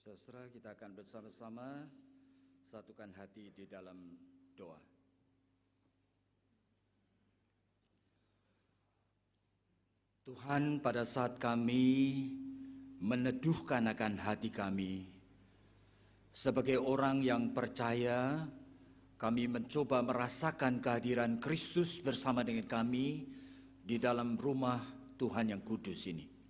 Saudara, kita akan bersama-sama satukan hati di dalam doa. Tuhan, pada saat kami meneduhkan akan hati kami, sebagai orang yang percaya, kami mencoba merasakan kehadiran Kristus bersama dengan kami di dalam rumah Tuhan yang kudus ini.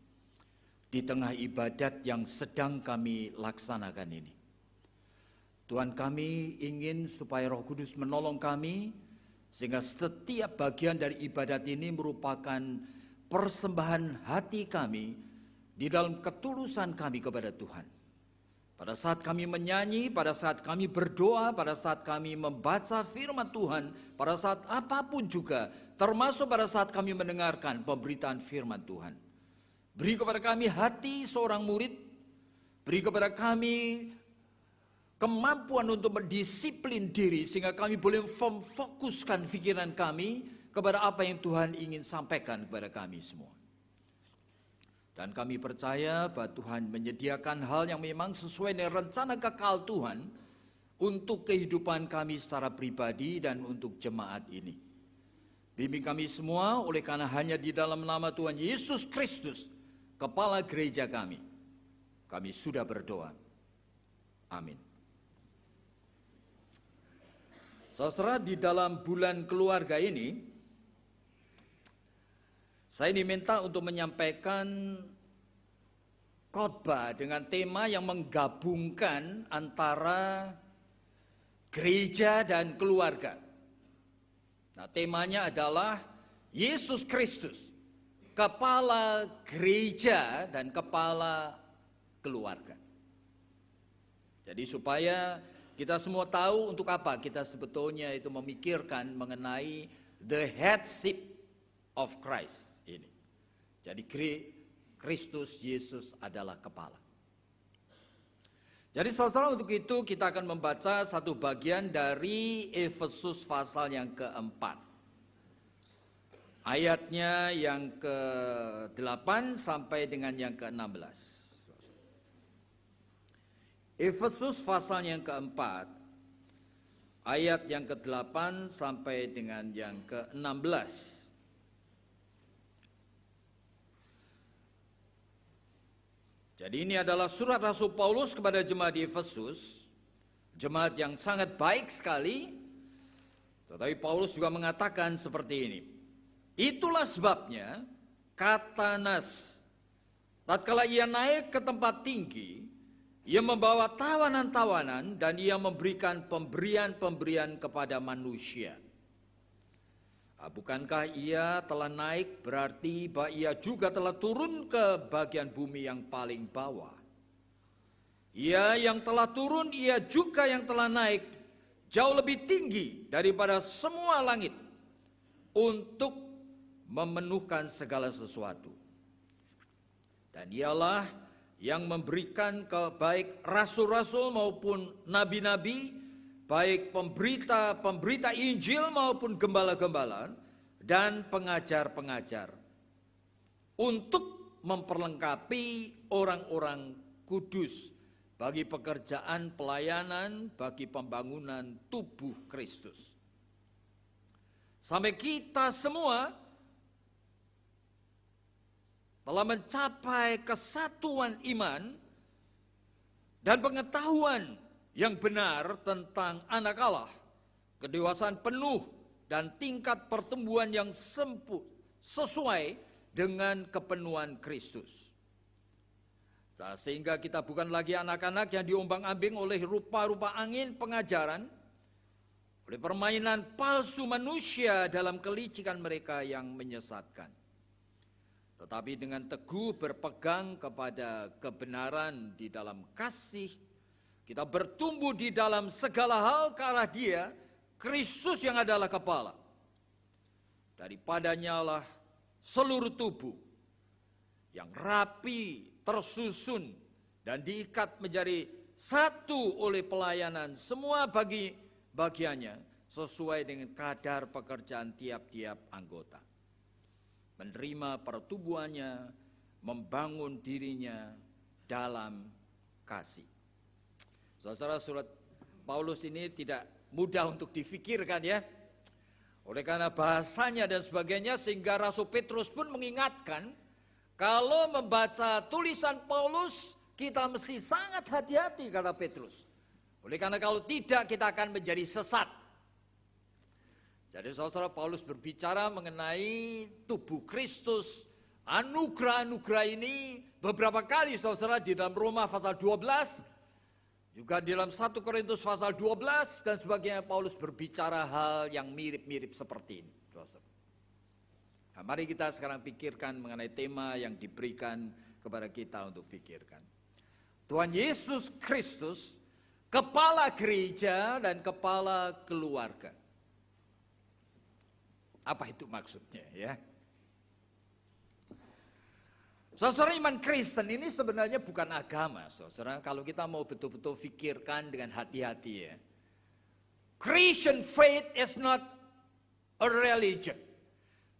Di tengah ibadat yang sedang kami laksanakan ini. Tuhan, kami ingin supaya Roh Kudus menolong kami, sehingga setiap bagian dari ibadat ini merupakan persembahan hati kami di dalam ketulusan kami kepada Tuhan. Pada saat kami menyanyi, pada saat kami berdoa, pada saat kami membaca firman Tuhan, pada saat apapun juga, termasuk pada saat kami mendengarkan pemberitaan firman Tuhan. Beri kepada kami hati seorang murid, beri kepada kami kemampuan untuk mendisiplin diri sehingga kami boleh memfokuskan pikiran kami kepada apa yang Tuhan ingin sampaikan kepada kami semua. Dan kami percaya bahwa Tuhan menyediakan hal yang memang sesuai dengan rencana kekal Tuhan untuk kehidupan kami secara pribadi dan untuk jemaat ini. Bimbing kami semua oleh karena hanya di dalam nama Tuhan Yesus Kristus, Kepala gereja kami sudah berdoa. Amin. Saudara, di dalam bulan keluarga ini, saya diminta untuk menyampaikan khotbah dengan tema yang menggabungkan antara gereja dan keluarga. Nah, temanya adalah Yesus Kristus, kepala gereja dan kepala keluarga. Jadi supaya kita semua tahu untuk apa kita sebetulnya itu memikirkan mengenai the headship of Christ ini. Jadi Kristus Yesus adalah kepala. Jadi saudara, untuk itu kita akan membaca satu bagian dari Efesus pasal yang keempat. Ayatnya yang ke-8 sampai dengan yang ke-16. Efesus pasal yang keempat, ayat yang ke-8 sampai dengan yang ke-16. Jadi ini adalah surat Rasul Paulus kepada jemaat di Efesus, jemaat yang sangat baik sekali. Tetapi Paulus juga mengatakan seperti ini. Itulah sebabnya, kata Nas, tatkala ia naik ke tempat tinggi, ia membawa tawanan-tawanan dan ia memberikan pemberian-pemberian kepada manusia. Bukankah ia telah naik berarti bahwa ia juga telah turun ke bagian bumi yang paling bawah? Ia yang telah turun, ia juga yang telah naik jauh lebih tinggi daripada semua langit untuk memenuhkan segala sesuatu. Dan dialah yang memberikan baik rasul-rasul maupun nabi-nabi, baik pemberita Injil maupun gembala-gembala dan pengajar-pengajar, untuk memperlengkapi orang-orang kudus bagi pekerjaan pelayanan, bagi pembangunan tubuh Kristus. Sampai kita semua telah mencapai kesatuan iman dan pengetahuan yang benar tentang anak Allah, kedewasaan penuh dan tingkat pertumbuhan yang sesuai dengan kepenuhan Kristus. Sehingga kita bukan lagi anak-anak yang diombang-ambing oleh rupa-rupa angin pengajaran, oleh permainan palsu manusia dalam kelicikan mereka yang menyesatkan. Tetapi dengan teguh berpegang kepada kebenaran di dalam kasih, kita bertumbuh di dalam segala hal ke arah Dia, Kristus yang adalah kepala. Daripadanya lah seluruh tubuh yang rapi, tersusun, dan diikat menjadi satu oleh pelayanan semua bagiannya sesuai dengan kadar pekerjaan tiap-tiap anggota. Menerima pertumbuhannya, membangun dirinya dalam kasih. Saudara, surat Paulus ini tidak mudah untuk difikirkan ya. Oleh karena bahasanya dan sebagainya, sehingga Rasul Petrus pun mengingatkan, kalau membaca tulisan Paulus, kita mesti sangat hati-hati, kata Petrus. Oleh karena kalau tidak, kita akan menjadi sesat. Jadi saudara, Paulus berbicara mengenai tubuh Kristus, anugerah-anugerah ini beberapa kali saudara di dalam Roma pasal 12, juga di dalam 1 Korintus pasal 12 dan sebagainya. Paulus berbicara hal yang mirip-mirip seperti ini. Nah, mari kita sekarang pikirkan mengenai tema yang diberikan kepada kita untuk pikirkan. Tuhan Yesus Kristus, kepala gereja dan kepala keluarga. Apa itu maksudnya ya? Saudara, iman Kristen ini sebenarnya bukan agama, saudara. Kalau kita mau betul-betul pikirkan dengan hati-hati ya. Christian faith is not a religion.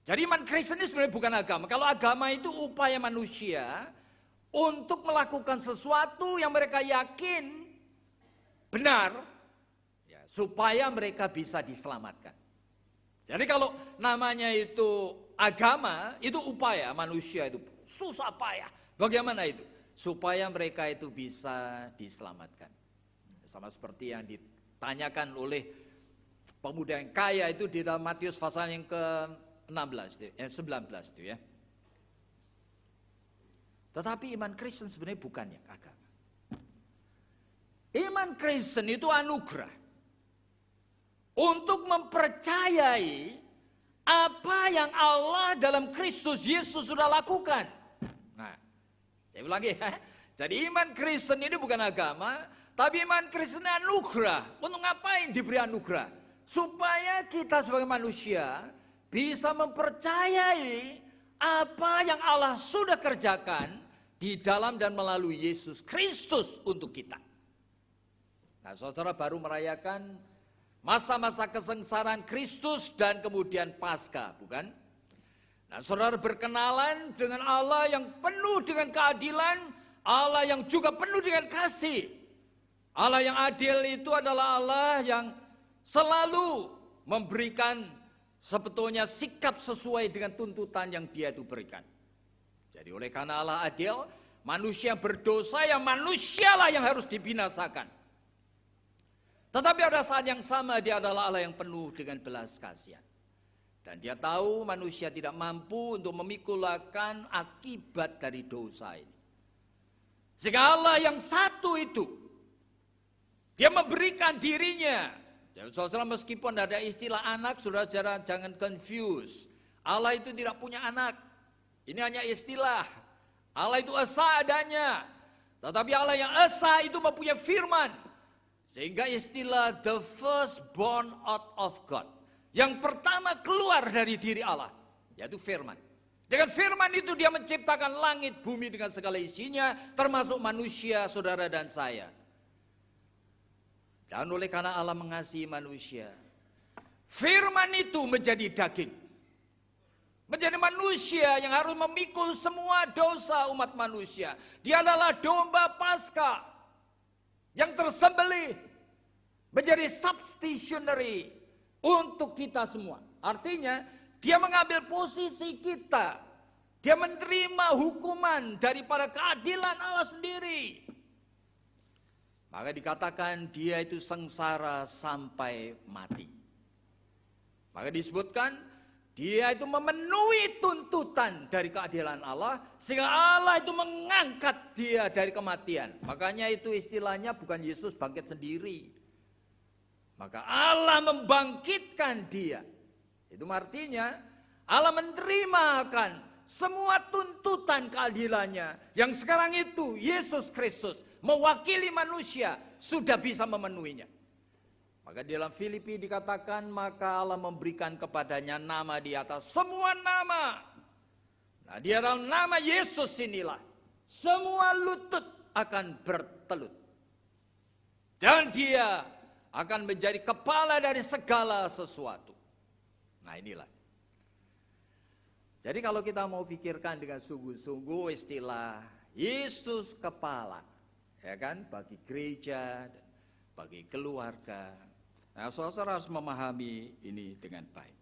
Jadi iman Kristen ini sebenarnya bukan agama. Kalau agama itu upaya manusia untuk melakukan sesuatu yang mereka yakin benar, ya, supaya mereka bisa diselamatkan. Jadi kalau namanya itu agama, itu upaya manusia itu. Susah payah. Bagaimana itu? Supaya mereka itu bisa diselamatkan. Sama seperti yang ditanyakan oleh pemuda yang kaya itu di dalam Matius pasal yang ke-19, 19 itu ya. Tetapi iman Kristen sebenarnya bukan yang agama. Iman Kristen itu anugerah. Untuk mempercayai apa yang Allah dalam Kristus Yesus sudah lakukan. Nah, saya ulangi ya. Jadi iman Kristen ini bukan agama, tapi iman Kristen anugerah. Untuk ngapain diberi anugerah? Supaya kita sebagai manusia bisa mempercayai apa yang Allah sudah kerjakan di dalam dan melalui Yesus Kristus untuk kita. Nah, saudara baru merayakan masa-masa kesengsaraan Kristus dan kemudian Paskah, bukan? Nah, saudara berkenalan dengan Allah yang penuh dengan keadilan, Allah yang juga penuh dengan kasih. Allah yang adil itu adalah Allah yang selalu memberikan sebetulnya sikap sesuai dengan tuntutan yang Dia itu berikan. Jadi oleh karena Allah adil, manusia berdosa, ya manusialah yang harus dibinasakan. Tetapi pada saat yang sama Dia adalah Allah yang penuh dengan belas kasihan. Dan Dia tahu manusia tidak mampu untuk memikulkan akibat dari dosa ini. Sehingga Allah yang satu itu, Dia memberikan dirinya. Jadi saudara, meskipun ada istilah anak, saudara jangan confuse. Allah itu tidak punya anak. Ini hanya istilah. Allah itu esa adanya. Tetapi Allah yang esa itu mempunyai firman. Sehingga istilah the firstborn out of God, yang pertama keluar dari diri Allah, yaitu firman. Dengan firman itu Dia menciptakan langit, bumi dengan segala isinya, termasuk manusia, saudara dan saya. Dan oleh karena Allah mengasihi manusia, firman itu menjadi daging. Menjadi manusia yang harus memikul semua dosa umat manusia. Dia adalah domba Paskah yang tersembelih, menjadi substitutionary untuk kita semua. Artinya Dia mengambil posisi kita. Dia menerima hukuman daripada keadilan Allah sendiri. Maka dikatakan Dia itu sengsara sampai mati. Maka disebutkan Dia itu memenuhi tuntutan dari keadilan Allah, sehingga Allah itu mengangkat Dia dari kematian. Makanya itu istilahnya bukan Yesus bangkit sendiri. Maka Allah membangkitkan Dia. Itu artinya Allah menerimakan semua tuntutan keadilannya. Yang sekarang itu Yesus Kristus mewakili manusia sudah bisa memenuhinya. Maka di dalam Filipi dikatakan, maka Allah memberikan kepadanya nama di atas semua nama. Nah, di dalam nama Yesus inilah semua lutut akan bertelut. Dan Dia akan menjadi kepala dari segala sesuatu. Nah, inilah. Jadi kalau kita mau pikirkan dengan sungguh-sungguh istilah Yesus kepala, ya kan, bagi gereja dan bagi keluarga. Nah, saudara harus memahami ini dengan baik.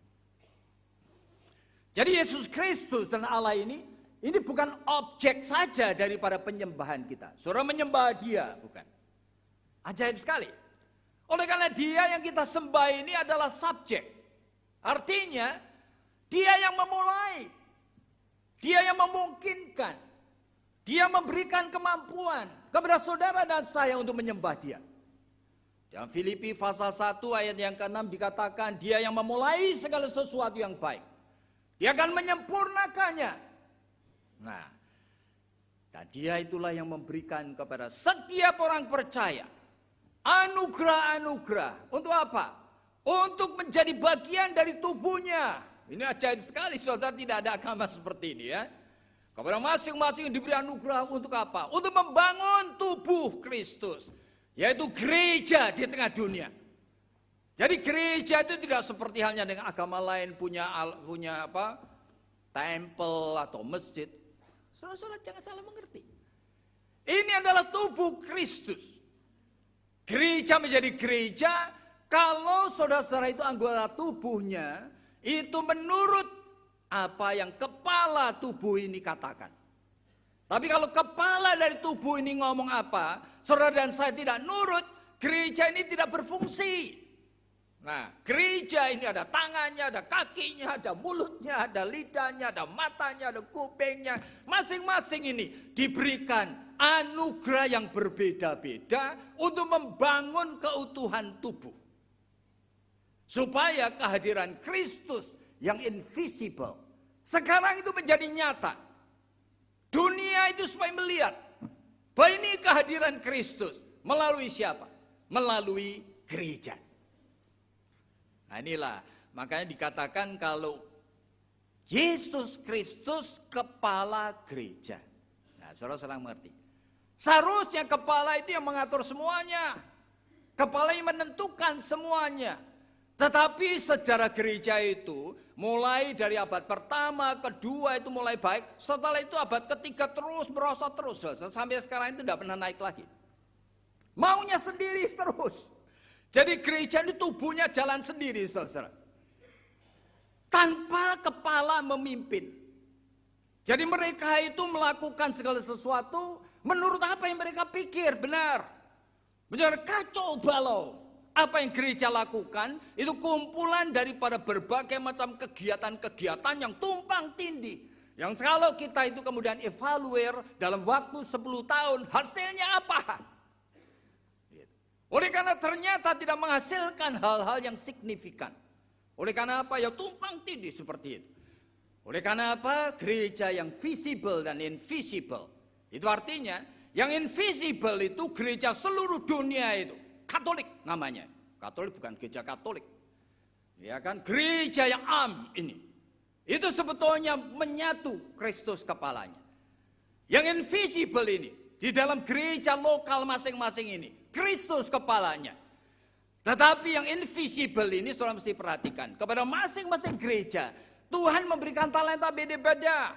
Jadi Yesus Kristus dan Allah ini bukan objek saja daripada penyembahan kita. Saudara menyembah Dia, bukan. Ajaib sekali. Oleh karena Dia yang kita sembah ini adalah subjek. Artinya, Dia yang memulai. Dia yang memungkinkan. Dia memberikan kemampuan kepada saudara dan saya untuk menyembah Dia. Dalam Filipi pasal 1 ayat yang ke-6 dikatakan, Dia yang memulai segala sesuatu yang baik. Dia akan menyempurnakannya. Nah, dan Dia itulah yang memberikan kepada setiap orang percaya anugerah-anugerah. Untuk apa? Untuk menjadi bagian dari tubuhnya. Ini ajaib sekali, saudara, tidak ada agama seperti ini ya. Kepada masing-masing diberi anugerah untuk apa? Untuk membangun tubuh Kristus, yaitu gereja di tengah dunia. Jadi gereja itu tidak seperti halnya dengan agama lain punya apa? Tempel atau masjid. Saudara-saudara jangan salah mengerti. Ini adalah tubuh Kristus. Gereja menjadi gereja kalau saudara-saudara itu anggota tubuhnya, itu menurut apa yang kepala tubuh ini katakan. Tapi kalau kepala dari tubuh ini ngomong apa, saudara dan saya tidak nurut, gereja ini tidak berfungsi. Nah, gereja ini ada tangannya, ada kakinya, ada mulutnya, ada lidahnya, ada matanya, ada kupingnya. Masing-masing ini diberikan anugerah yang berbeda-beda untuk membangun keutuhan tubuh. Supaya kehadiran Kristus yang invisible sekarang itu menjadi nyata. Dunia itu supaya melihat bahwa ini kehadiran Kristus melalui siapa? Melalui gereja. Nah inilah makanya dikatakan kalau Yesus Kristus kepala gereja. Nah saudara mengerti. Seharusnya kepala itu yang mengatur semuanya. Kepala yang menentukan semuanya. Tetapi sejarah gereja itu mulai dari abad pertama, kedua itu mulai baik. Setelah itu abad ketiga terus merosot terus. Sampai sekarang itu tidak pernah naik lagi. Maunya sendiri terus. Jadi gereja ini tubuhnya jalan sendiri, saudara. Tanpa kepala memimpin. Jadi mereka itu melakukan segala sesuatu menurut apa yang mereka pikir benar. Benar kacau balau. Apa yang gereja lakukan itu kumpulan daripada berbagai macam kegiatan-kegiatan yang tumpang tindih. Yang kalau kita itu kemudian evaluate dalam waktu 10 tahun hasilnya apa? Oleh karena ternyata tidak menghasilkan hal-hal yang signifikan. Oleh karena apa? Ya tumpang tindih seperti itu. Oleh karena apa? Gereja yang visible dan invisible. Itu artinya yang invisible itu gereja seluruh dunia itu. Katolik namanya. Katolik bukan gereja Katolik. Ya kan? Gereja yang ini. Itu sebetulnya menyatu Kristus kepalanya. Yang invisible ini. Di dalam gereja lokal masing-masing ini. Kristus kepalanya. Tetapi yang invisible ini saudara mesti perhatikan. Kepada masing-masing gereja. Tuhan memberikan talenta beda-beda.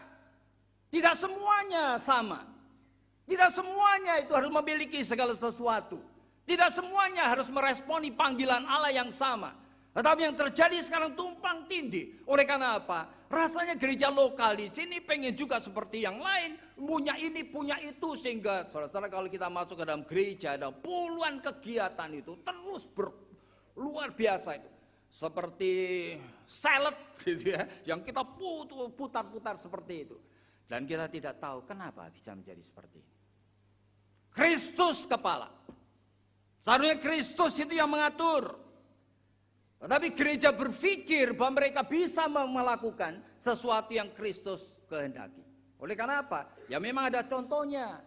Tidak semuanya sama. Tidak semuanya itu harus memiliki segala sesuatu. Tidak semuanya harus meresponi panggilan Allah yang sama. Tetapi yang terjadi sekarang tumpang tindih. Oleh karena apa? Rasanya gereja lokal di sini pengen juga seperti yang lain. Punya ini, punya itu. Sehingga saudara-saudara kalau kita masuk ke dalam gereja ada puluhan kegiatan itu. Terus luar biasa itu. Seperti salad gitu ya. Yang kita putar-putar seperti itu. Dan kita tidak tahu kenapa bisa menjadi seperti ini. Kristus kepala. Seharusnya Kristus itu yang mengatur. Tetapi gereja berpikir bahwa mereka bisa melakukan sesuatu yang Kristus kehendaki. Oleh karena apa? Ya memang ada contohnya.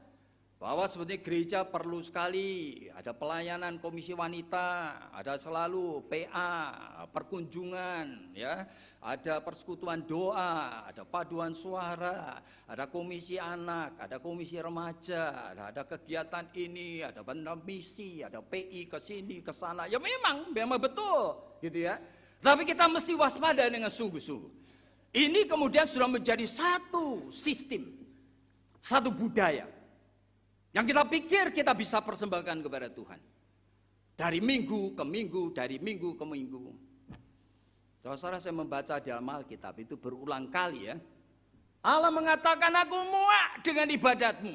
Bahwa sebetulnya gereja perlu sekali ada pelayanan komisi wanita, ada selalu PA, perkunjungan, ya, ada persekutuan doa, ada paduan suara, ada komisi anak, ada komisi remaja, ada kegiatan ini, ada benda misi, ada PI ke sini ke sana. Ya memang betul, gitu ya. Tapi kita mesti waspada dengan sungguh-sungguh. Ini kemudian sudah menjadi satu sistem, satu budaya. Yang kita pikir kita bisa persembahkan kepada Tuhan. Dari minggu ke minggu, dari minggu ke minggu. Saudara, saya membaca di dalam Alkitab itu berulang kali ya. Allah mengatakan, aku muak dengan ibadatmu.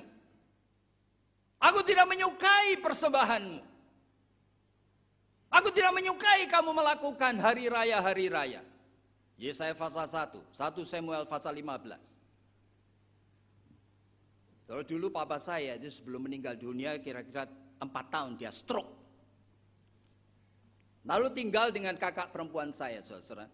Aku tidak menyukai persembahanmu. Aku tidak menyukai kamu melakukan hari raya. Yesaya pasal 1 Samuel pasal 15. Kalau dulu papa saya itu sebelum meninggal dunia kira-kira 4 tahun dia stroke. Lalu tinggal dengan kakak perempuan saya, saudara.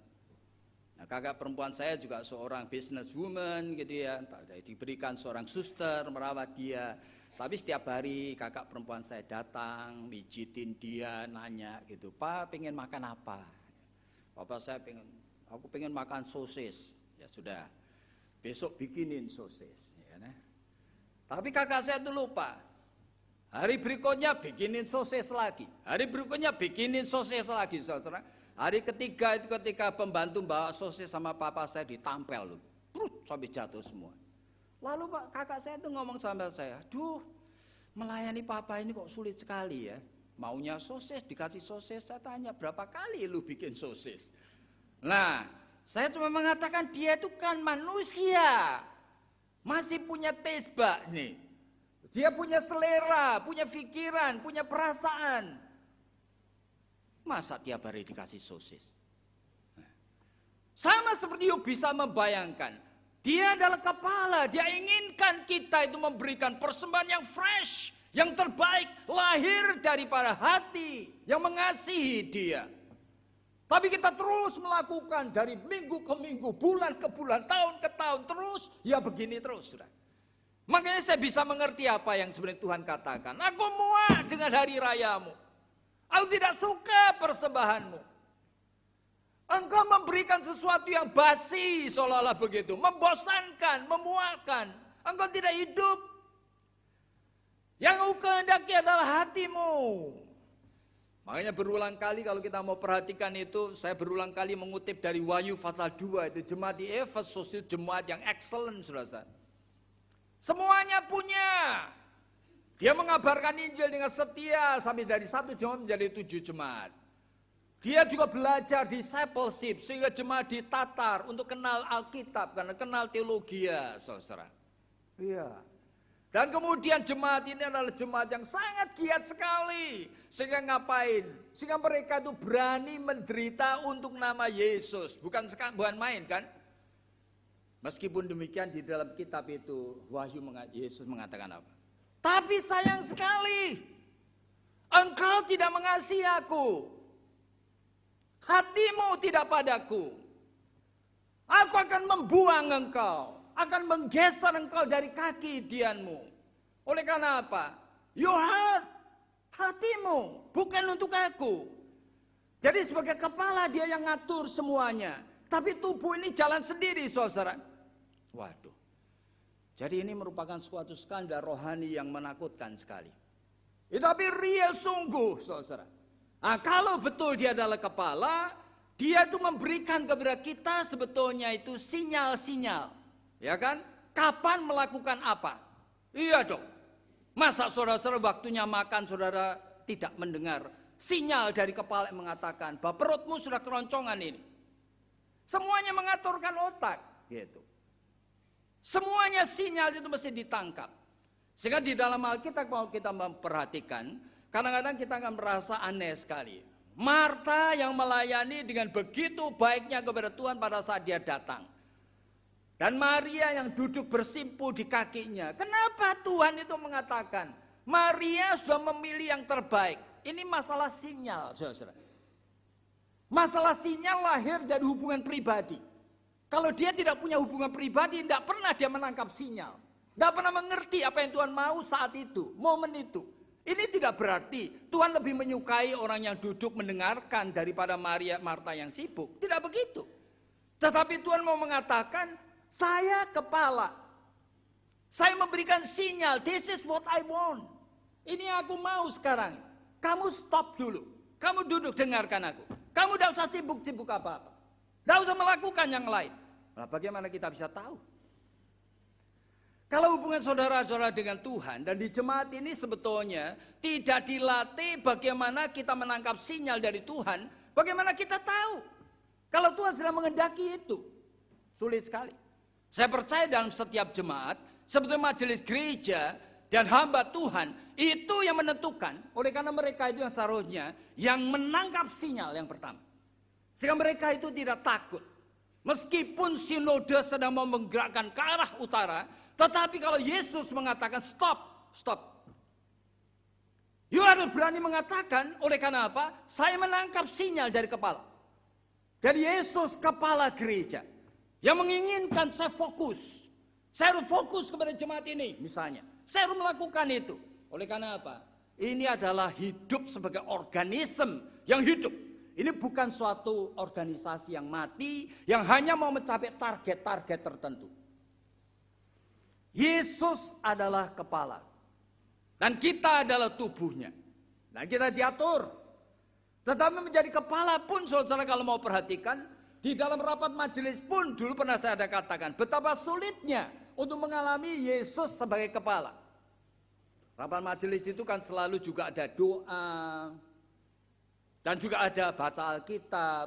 Nah, kakak perempuan saya juga seorang businesswoman gitu ya. Diberikan seorang suster merawat dia. Tapi setiap hari kakak perempuan saya datang, mijitin dia, nanya gitu, Pak pengen makan apa? Papa saya aku pengen makan sosis. Ya sudah, besok bikinin sosis. Ya, nah. Tapi kakak saya itu lupa. Hari berikutnya bikinin sosis lagi. Hari berikutnya bikinin sosis lagi, saudara. Hari ketiga itu ketika pembantu bawa sosis sama papa saya ditampel, sampai jatuh semua. Lalu Pak kakak saya itu ngomong sama saya, duh melayani papa ini kok sulit sekali ya. Maunya sosis, dikasih sosis, saya tanya berapa kali lu bikin sosis. Nah, saya cuma mengatakan dia itu kan manusia. Masih punya taste bud nih. Dia punya selera, punya pikiran, punya perasaan. Masa tiap hari dikasih sosis? Nah, sama seperti you bisa membayangkan. Dia adalah kepala, dia inginkan kita itu memberikan persembahan yang fresh, yang terbaik, lahir daripada hati, yang mengasihi dia. Tapi kita terus melakukan dari minggu ke minggu, bulan ke bulan, tahun ke tahun, terus ya begini terus. Sudah. Makanya saya bisa mengerti apa yang sebenarnya Tuhan katakan. Aku muak dengan hari rayamu. Aku tidak suka persembahanmu. Engkau memberikan sesuatu yang basi seolah-olah begitu. Membosankan, memuakkan. Engkau tidak hidup. Yang engkau kehendaki adalah hatimu. Makanya berulang kali kalau kita mau perhatikan itu, saya berulang kali mengutip dari Wahyu pasal 2 itu. Jemaat di Efesus itu jemaat yang excellent, saudara. Semuanya punya. Dia mengabarkan Injil dengan setia sampai dari 1 jemaat menjadi 7 jemaat. Dia juga belajar discipleship sehingga jemaat ditatar untuk kenal Alkitab karena kenal teologi ya, saudara. Iya. Dan kemudian jemaat ini adalah jemaat yang sangat giat sekali. Sehingga ngapain? Sehingga mereka itu berani menderita untuk nama Yesus. Bukan main kan? Meskipun demikian di dalam kitab itu Wahyu Yesus mengatakan apa? Tapi sayang sekali, engkau tidak mengasihi aku. Hatimu tidak padaku. Aku akan membuang engkau, akan menggeser engkau dari kaki dianmu. Oleh karena apa? Your heart, hatimu, bukan untuk aku. Jadi sebagai kepala dia yang ngatur semuanya. Tapi tubuh ini jalan sendiri, saudara. Waduh, jadi ini merupakan suatu skandal rohani yang menakutkan sekali. Tapi real sungguh, saudara. Nah, kalau betul dia adalah kepala, dia itu memberikan kepada kita sebetulnya itu sinyal-sinyal, ya kan? Kapan melakukan apa? Iya dong. Masa saudara-saudara waktunya makan saudara tidak mendengar sinyal dari kepala yang mengatakan bahwa perutmu sudah keroncongan ini. Semuanya mengaturkan otak, gitu. Semuanya sinyal itu mesti ditangkap. Sehingga di dalam Alkitab kalau kita memperhatikan, kadang-kadang kita akan merasa aneh sekali. Marta yang melayani dengan begitu baiknya kepada Tuhan pada saat dia datang. Dan Maria yang duduk bersimpuh di kakinya. Kenapa Tuhan itu mengatakan, Maria sudah memilih yang terbaik. Ini masalah sinyal, saudara. Masalah sinyal lahir dari hubungan pribadi. Kalau dia tidak punya hubungan pribadi, tidak pernah dia menangkap sinyal. Tidak pernah mengerti apa yang Tuhan mau saat itu, momen itu. Ini tidak berarti Tuhan lebih menyukai orang yang duduk mendengarkan daripada Marta yang sibuk. Tidak begitu. Tetapi Tuhan mau mengatakan, saya kepala. Saya memberikan sinyal, this is what I want. Ini aku mau sekarang. Kamu stop dulu. Kamu duduk dengarkan aku. Kamu tidak usah sibuk-sibuk apa-apa. Tidak usah melakukan yang lain. Nah, bagaimana kita bisa tahu? Kalau hubungan saudara-saudara dengan Tuhan dan di jemaat ini sebetulnya tidak dilatih bagaimana kita menangkap sinyal dari Tuhan, bagaimana kita tahu kalau Tuhan sedang mengendaki itu. Sulit sekali. Saya percaya dalam setiap jemaat, sebetulnya majelis gereja dan hamba Tuhan itu yang menentukan, oleh karena mereka itu yang seharusnya yang menangkap sinyal yang pertama. Sehingga mereka itu tidak takut. Meskipun sinode sedang mau menggerakkan ke arah utara, tetapi kalau Yesus mengatakan stop, stop. You harus berani mengatakan, oleh karena apa? Saya menangkap sinyal dari kepala. Dari Yesus kepala gereja. Yang menginginkan saya fokus. Saya harus fokus kepada jemaat ini misalnya. Saya harus melakukan itu. Oleh karena apa? Ini adalah hidup sebagai organisme yang hidup. Ini bukan suatu organisasi yang mati, yang hanya mau mencapai target-target tertentu. Yesus adalah kepala. Dan kita adalah tubuhnya. Nah kita diatur. Tetapi menjadi kepala pun saudara kalau mau perhatikan, di dalam rapat majelis pun dulu pernah saya ada katakan, betapa sulitnya untuk mengalami Yesus sebagai kepala. Rapat majelis itu kan selalu juga ada doa, dan juga ada baca Alkitab.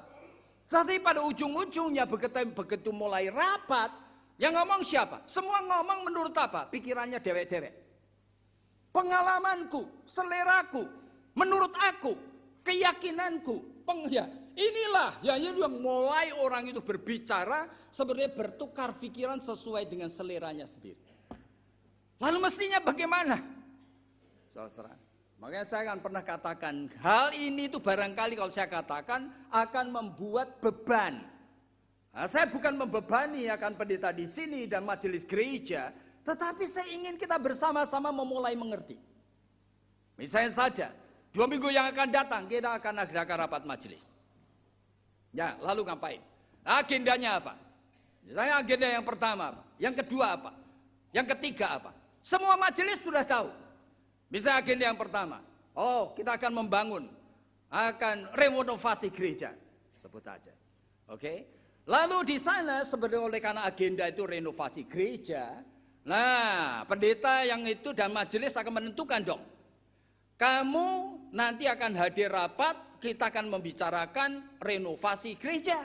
Tapi pada ujung-ujungnya begitu mulai rapat, yang ngomong siapa? Semua ngomong menurut apa? Pikirannya dewek-dewek. Pengalamanku, seleraku, menurut aku, keyakinanku. Inilah yang mulai orang itu berbicara sebenarnya bertukar pikiran sesuai dengan seleranya sendiri. Lalu mestinya bagaimana? Saudara, makanya saya kan pernah katakan hal ini itu barangkali kalau saya katakan akan membuat beban. Nah, saya bukan membebani akan pendeta di sini dan majelis gereja, tetapi saya ingin kita bersama-sama memulai mengerti. Misalnya saja, 2 minggu yang akan datang kita akan adakan rapat majelis. Ya, lalu ngapain? Agendanya apa? Misalnya agenda yang pertama apa? Yang kedua apa? Yang ketiga apa? Semua majelis sudah tahu. Misalnya agenda yang pertama, kita akan membangun, akan renovasi gereja, sebut aja. Oke. Lalu di sana sebenarnya oleh karena agenda itu renovasi gereja, nah pendeta yang itu dan majelis akan menentukan dong. Kamu nanti akan hadir rapat, kita akan membicarakan renovasi gereja.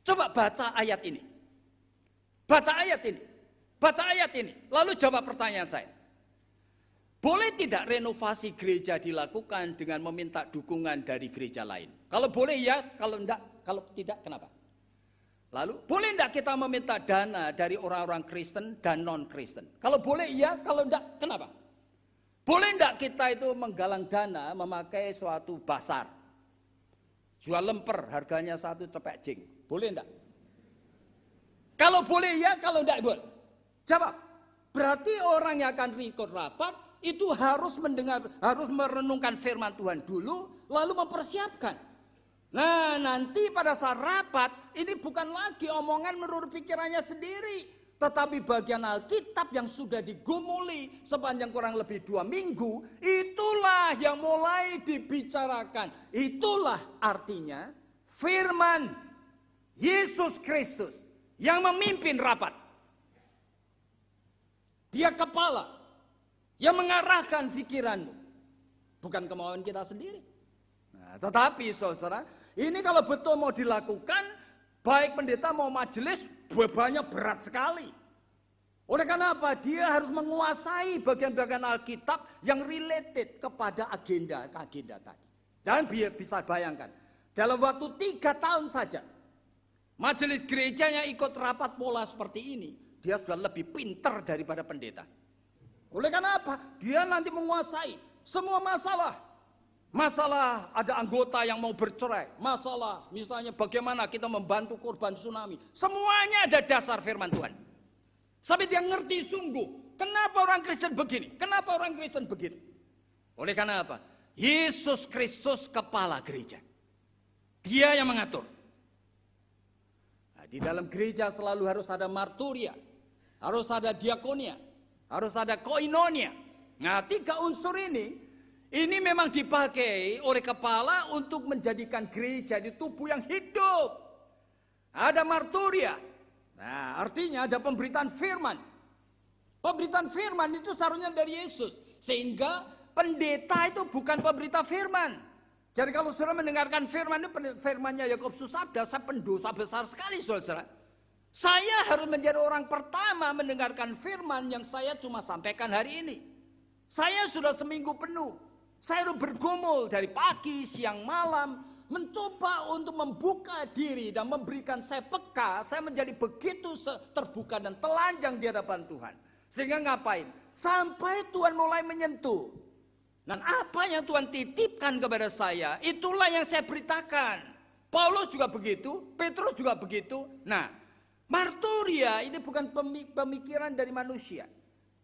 Coba baca ayat ini. Baca ayat ini. Baca ayat ini. Lalu jawab pertanyaan saya. Boleh tidak renovasi gereja dilakukan dengan meminta dukungan dari gereja lain? Kalau boleh ya, kalau tidak kenapa? Lalu boleh tidak kita meminta dana dari orang-orang Kristen dan non-Kristen? Kalau boleh ya, kalau tidak kenapa? Boleh tidak kita itu menggalang dana memakai suatu pasar? Jual lemper harganya 1 cepek jing. Boleh tidak? Kalau boleh ya, kalau tidak boleh. Jawab. Berarti orang yang akan ikut rapat itu harus mendengar, harus merenungkan firman Tuhan dulu, lalu mempersiapkan. Nah nanti pada saat rapat, ini bukan lagi omongan menurut pikirannya sendiri, tetapi bagian Alkitab yang sudah digumuli sepanjang kurang lebih 2 minggu, itulah yang mulai dibicarakan. Itulah artinya firman Yesus Kristus yang memimpin rapat. Dia kepala yang mengarahkan pikiranmu, bukan kemauan kita sendiri. Nah, tetapi saudara, ini kalau betul mau dilakukan, baik pendeta mau majelis, bebannya berat sekali. Oleh karena apa? Dia harus menguasai bagian-bagian Alkitab yang related kepada agenda tadi. Dan bisa bayangkan, dalam waktu 3 tahun saja, majelis gerejanya ikut rapat pola seperti ini, dia sudah lebih pintar daripada pendeta. Oleh karena apa? Dia nanti menguasai semua masalah. Masalah ada anggota yang mau bercerai. Masalah misalnya bagaimana kita membantu korban tsunami. Semuanya ada dasar firman Tuhan. Sampai dia ngerti sungguh. Kenapa orang Kristen begini? Kenapa orang Kristen begini? Oleh karena apa? Yesus Kristus kepala gereja. Dia yang mengatur. Nah, di dalam gereja selalu harus ada marturia. Harus ada diakonia. Harus ada koinonia. Nah 3 unsur ini memang dipakai oleh kepala untuk menjadikan gereja di tubuh yang hidup. Ada marturia. Nah, artinya ada pemberitaan firman. Pemberitaan firman itu seharusnya dari Yesus. Sehingga pendeta itu bukan pemberita firman. Jadi kalau saudara mendengarkan firman itu firmannya Yakobus Sabda, saya pendosa besar sekali saudara. Saya harus menjadi orang pertama mendengarkan firman yang saya cuma sampaikan hari ini. Saya sudah seminggu penuh. Saya harus bergumul dari pagi, siang, malam. Mencoba untuk membuka diri dan memberikan saya peka. Saya menjadi begitu terbuka dan telanjang di hadapan Tuhan. Sehingga ngapain? Sampai Tuhan mulai menyentuh. Dan apa yang Tuhan titipkan kepada saya, itulah yang saya beritakan. Paulus juga begitu, Petrus juga begitu. Nah, marturia ini bukan pemikiran dari manusia.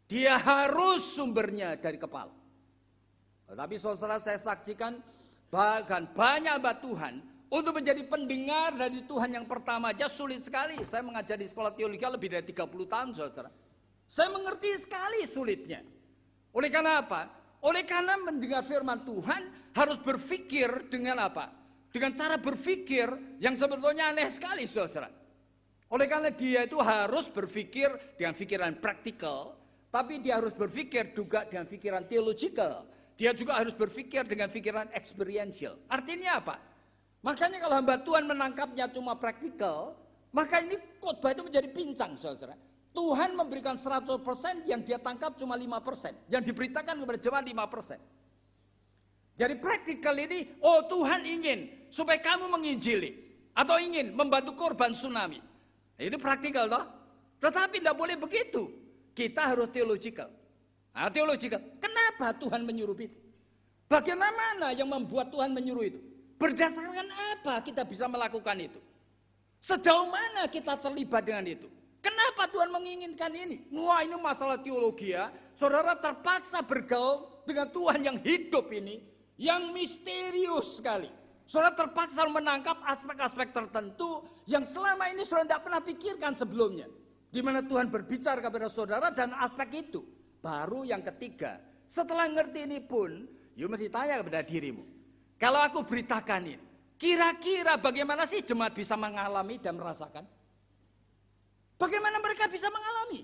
Dia harus sumbernya dari kepala. Tetapi saudara, saya saksikan bahkan banyak hamba Tuhan untuk menjadi pendengar dari Tuhan yang pertama aja sulit sekali. Saya mengajar di sekolah teologi lebih dari 30 tahun saudara. Saya mengerti sekali sulitnya. Oleh karena apa? Oleh karena mendengar firman Tuhan harus berpikir dengan apa? Dengan cara berpikir yang sebetulnya aneh sekali saudara. Oleh karena dia itu harus berpikir dengan pikiran praktikal, tapi dia harus berpikir juga dengan pikiran theological. Dia juga harus berpikir dengan pikiran experiential. Artinya apa? Makanya kalau hamba Tuhan menangkapnya cuma praktikal, maka ini khotbah itu menjadi pincang saudara. Tuhan memberikan 100%, yang dia tangkap cuma 5%. Yang diberitakan kepada jemaat 5%. Jadi praktikal ini, oh Tuhan ingin supaya kamu menginjili. Atau ingin membantu korban tsunami. Ini praktikal toh. Tetapi tidak boleh begitu. Kita harus theological. Nah, theological. Kenapa Tuhan menyuruh itu? Bagaimana yang membuat Tuhan menyuruh itu? Berdasarkan apa kita bisa melakukan itu? Sejauh mana kita terlibat dengan itu? Kenapa Tuhan menginginkan ini? Wah, ini masalah teologi ya. Saudara terpaksa bergaul dengan Tuhan yang hidup ini, yang misterius sekali. Saudara terpaksa menangkap aspek-aspek tertentu yang selama ini saudara tidak pernah pikirkan sebelumnya. Di mana Tuhan berbicara kepada saudara dan aspek itu. Baru yang ketiga, setelah ngerti ini pun, you mesti tanya kepada dirimu. Kalau aku beritakan ini, kira-kira bagaimana sih jemaat bisa mengalami dan merasakan? Bagaimana mereka bisa mengalami?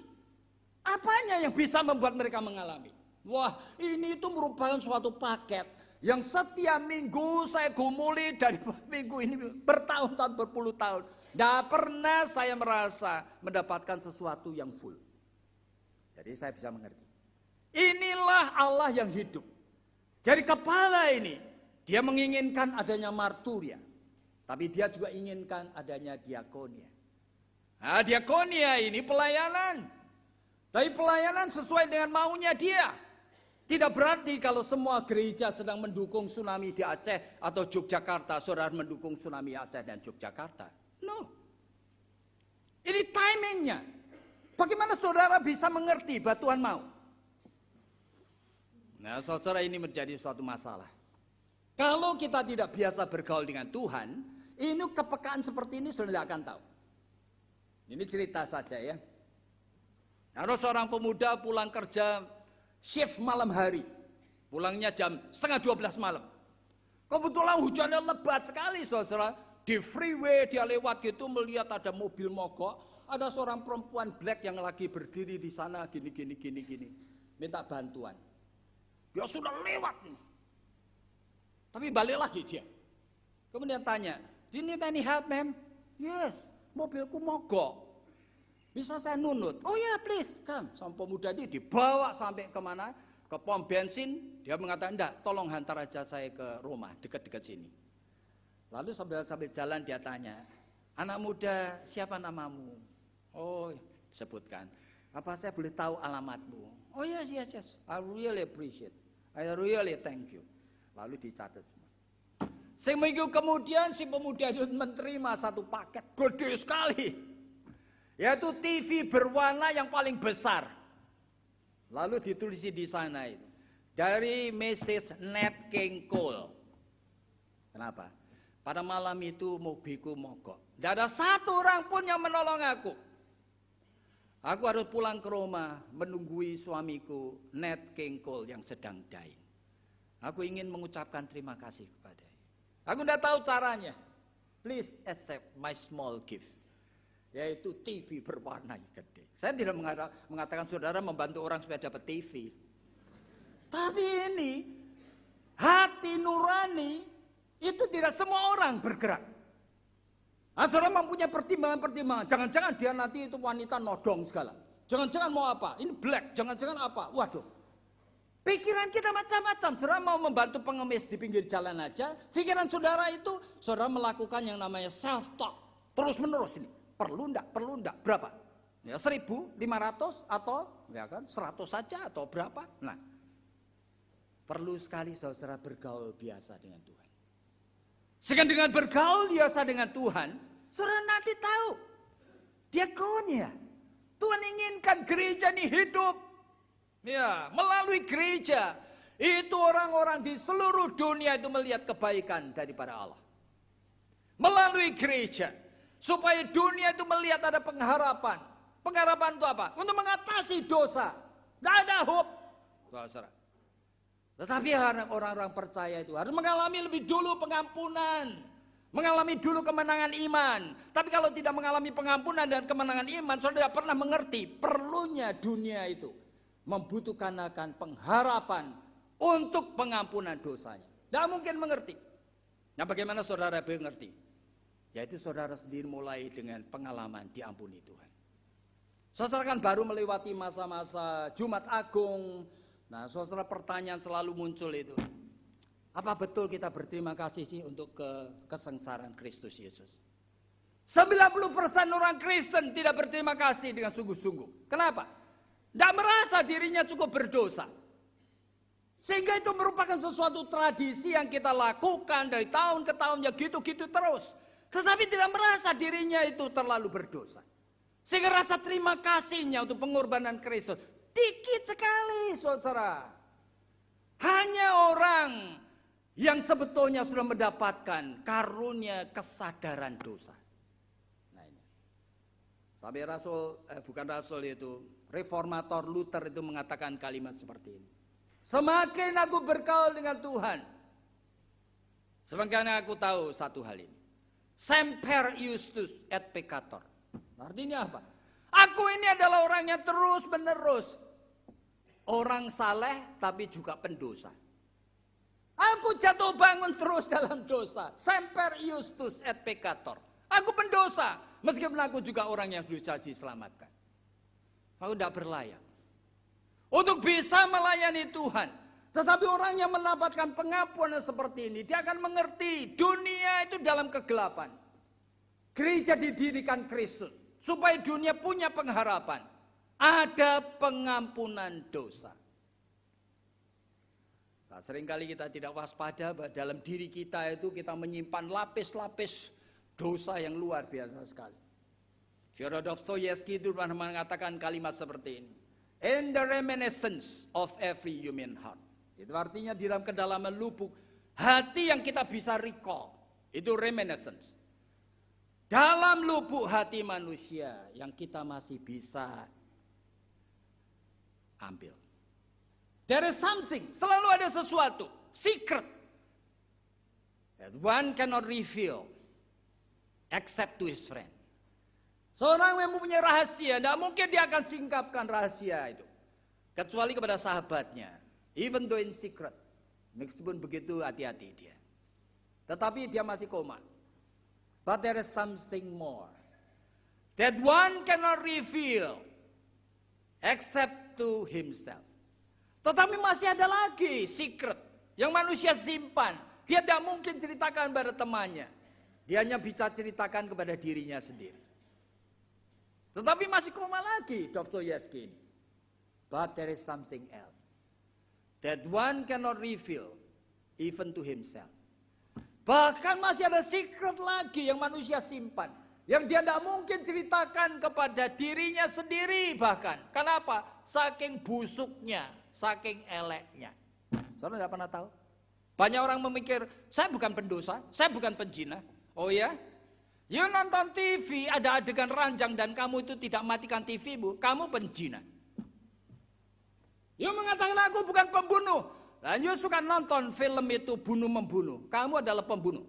Apanya yang bisa membuat mereka mengalami? Wah, ini itu merupakan suatu paket yang setiap minggu saya gumuli dari minggu ini bertahun-tahun, berpuluh tahun. Tidak pernah saya merasa mendapatkan sesuatu yang full. Jadi saya bisa mengerti. Inilah Allah yang hidup. Jadi kepala ini, dia menginginkan adanya marturia. Tapi dia juga inginkan adanya diakonia. Nah, diakonia ini pelayanan. Tapi pelayanan sesuai dengan maunya dia. Tidak berarti kalau semua gereja sedang mendukung tsunami di Aceh atau Yogyakarta, saudara mendukung tsunami Aceh dan Yogyakarta. No. Ini timingnya. Bagaimana saudara bisa mengerti bahwa Tuhan mau? Nah, saudara, ini menjadi suatu masalah. Kalau kita tidak biasa bergaul dengan Tuhan, ini kepekaan seperti ini saudara tidak akan tahu. Ini cerita saja ya. Ada seorang pemuda pulang kerja shift malam hari. Pulangnya jam 11:30 malam. Kebetulan hujannya lebat sekali saudara. Di freeway dia lewat gitu melihat ada mobil mogok. Ada seorang perempuan black yang lagi berdiri di sana gini. Minta bantuan. Dia sudah lewat nih. Tapi balik lagi dia. Kemudian tanya, "Do you need any help, ma'am?" "Yes, mobilku mogok. Bisa saya nunut?" "Oh ya, please, come." Sama pemuda ini dibawa sampai kemana? Ke pom bensin. Dia mengatakan, "Enggak, tolong hantar aja saya ke rumah, dekat-dekat sini." Lalu sambil jalan dia tanya, "Anak muda, siapa namamu?" "Oh," sebutkan. "Apa saya boleh tahu alamatmu?" "Oh yes. I really appreciate. I really thank you." Lalu dicatat semua. Seminggu kemudian si pemuda itu menerima satu paket gede sekali. Yaitu TV berwarna yang paling besar. Lalu ditulis di sana itu. Dari Mrs. Nat King Cole. Kenapa? Pada malam itu mobilku mogok. Tidak ada satu orang pun yang menolong aku. Aku harus pulang ke rumah menunggui suamiku Nat King Cole yang sedang dying. Aku ingin mengucapkan terima kasih kepadanya. Aku tidak tahu caranya. Please accept my small gift. yaitu TV berwarna gede. Saya tidak mengatakan saudara membantu orang supaya dapat TV. Tapi ini, hati nurani, itu tidak semua orang bergerak. Nah, saudara mempunyai pertimbangan-pertimbangan. Jangan-jangan dia nanti itu wanita nodong segala. Jangan-jangan mau apa? Ini black, jangan-jangan apa? Waduh. Pikiran kita macam-macam. Saudara mau membantu pengemis di pinggir jalan aja. Pikiran saudara itu, saudara melakukan yang namanya self-talk. Terus-menerus ini. Perlu enggak, berapa? Ya 1.500 atau ya kan 100 saja atau berapa? Nah, perlu sekali saudara bergaul biasa dengan Tuhan. Sehingga dengan bergaul biasa dengan Tuhan, saudara nanti tahu diakonia. Tuhan inginkan gereja ini hidup. Ya, melalui gereja itu orang-orang di seluruh dunia itu melihat kebaikan daripada Allah. Melalui gereja supaya dunia itu melihat ada pengharapan. Pengharapan itu apa? Untuk mengatasi dosa. Tidak ada hope. Saudara. Tetapi orang-orang percaya itu harus mengalami lebih dulu pengampunan. Mengalami dulu kemenangan iman. Tapi kalau tidak mengalami pengampunan dan kemenangan iman, saudara tidak pernah mengerti perlunya dunia itu. Membutuhkan akan pengharapan untuk pengampunan dosanya. Tidak mungkin mengerti. Nah, bagaimana saudara mengerti? Yaitu saudara sendiri mulai dengan pengalaman diampuni Tuhan. Saudara kan baru melewati masa-masa Jumat Agung. Nah, saudara, pertanyaan selalu muncul itu. Apa betul kita berterima kasih sih untuk kesengsaraan Kristus Yesus? 90% orang Kristen tidak berterima kasih dengan sungguh-sungguh. Kenapa? Tidak merasa dirinya cukup berdosa. Sehingga itu merupakan sesuatu tradisi yang kita lakukan dari tahun ke tahun, ya gitu-gitu terus. Tetapi tidak merasa dirinya itu terlalu berdosa. Sehingga rasa terima kasihnya untuk pengorbanan Kristus dikit sekali, saudara. Hanya orang yang sebetulnya sudah mendapatkan karunia kesadaran dosa. Nah ini. Sampai reformator Luther itu mengatakan kalimat seperti ini. Semakin aku bergaul dengan Tuhan, semakin aku tahu satu hal ini. Semper justus et peccator. Artinya apa? Aku ini adalah orang yang terus menerus orang saleh tapi juga pendosa. Aku jatuh bangun terus dalam dosa. Semper justus et peccator. Aku pendosa meskipun aku juga orang yang bisa diselamatkan. Aku tidak berlayak untuk bisa melayani Tuhan. Tetapi orang yang mendapatkan pengampunan seperti ini, dia akan mengerti dunia itu dalam kegelapan. Gereja didirikan Kristus supaya dunia punya pengharapan. Ada pengampunan dosa. Nah, seringkali kita tidak waspada bahwa dalam diri kita itu kita menyimpan lapis-lapis dosa yang luar biasa sekali. Fyodor Dostoyevsky itu pernah mengatakan kalimat seperti ini. In the reminiscence of every human heart. Itu artinya di dalam kedalaman lubuk hati yang kita bisa recall. Itu reminiscence. Dalam lubuk hati manusia yang kita masih bisa ambil. There is something, selalu ada sesuatu, secret. That one cannot reveal except to his friend. Seorang yang mempunyai rahasia, tidak mungkin dia akan singkapkan rahasia itu. Kecuali kepada sahabatnya. Even though in secret. Meskipun begitu hati-hati dia. Tetapi dia masih koma. But there is something more. That one cannot reveal. Except to himself. Tetapi masih ada lagi secret. Yang manusia simpan. Dia tidak mungkin ceritakan pada temannya. Dia hanya bisa ceritakan kepada dirinya sendiri. Tetapi masih koma lagi Dostoyevsky ini. But there is something else. That one cannot reveal even to himself. Bahkan masih ada secret lagi yang manusia simpan. Yang dia tidak mungkin ceritakan kepada dirinya sendiri bahkan. Kenapa? Saking busuknya, saking eleknya. Saudara tidak pernah tahu? Banyak orang memikir, saya bukan pendosa, saya bukan penjina. Oh ya? You nonton TV, ada adegan ranjang dan kamu itu tidak matikan TV-mu, kamu penjina. You mengatakan aku bukan pembunuh. Dan you suka nonton film itu bunuh-membunuh, kamu adalah pembunuh.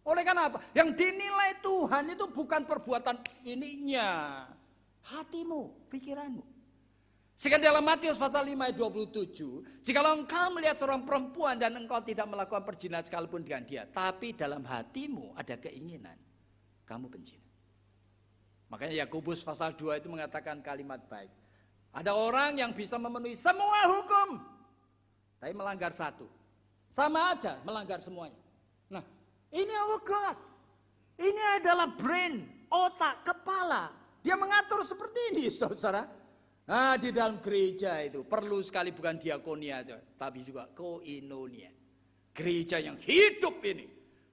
Oleh karena apa? Yang dinilai Tuhan itu bukan perbuatan ininya, hatimu, pikiranmu. Sehingga dalam Matius pasal 5 ayat 27, jikalau engkau melihat seorang perempuan dan engkau tidak melakukan perzinahan sekalipun dengan dia, tapi dalam hatimu ada keinginan, kamu perzina. Makanya Yakobus pasal 2 itu mengatakan kalimat baik. Ada orang yang bisa memenuhi semua hukum, tapi melanggar satu. Sama aja melanggar semuanya. Nah, ini our God. Ini adalah brain, otak, kepala. Dia mengatur seperti ini, saudara. Nah, di dalam gereja itu perlu sekali bukan diakonia aja, tapi juga koinonia. Gereja yang hidup ini.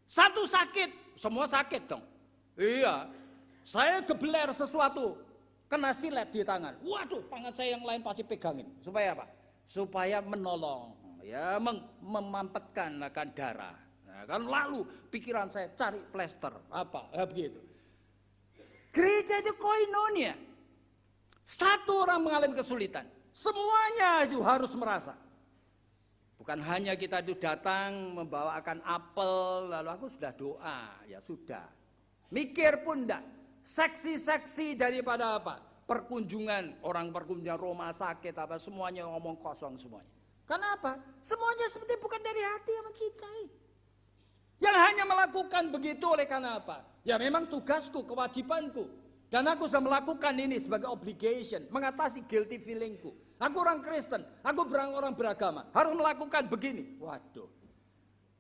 Satu sakit, semua sakit dong. Iya, saya gebeler sesuatu, kena silet di tangan. Waduh, tangan saya yang lain pasti pegangin. Supaya apa? Supaya menolong, ya memampetkan akan darah. Nah, kan lalu pikiran saya cari plester, apa, ya begitu. Gereja itu koinonia. Satu orang mengalami kesulitan, semuanya itu harus merasa. Bukan hanya kita itu datang membawakan apel, lalu aku sudah doa, ya sudah. Mikir pun enggak. Seksi-seksi daripada apa? Perkunjungan, orang perkunjungan rumah sakit, apa semuanya ngomong kosong semuanya. Kenapa? Semuanya seperti bukan dari hati yang mencintai. Yang hanya melakukan begitu oleh karena apa? Ya memang tugasku, kewajibanku. Dan aku sudah melakukan ini sebagai obligation, mengatasi guilty feelingku. Aku orang Kristen, aku orang beragama, harus melakukan begini. Waduh,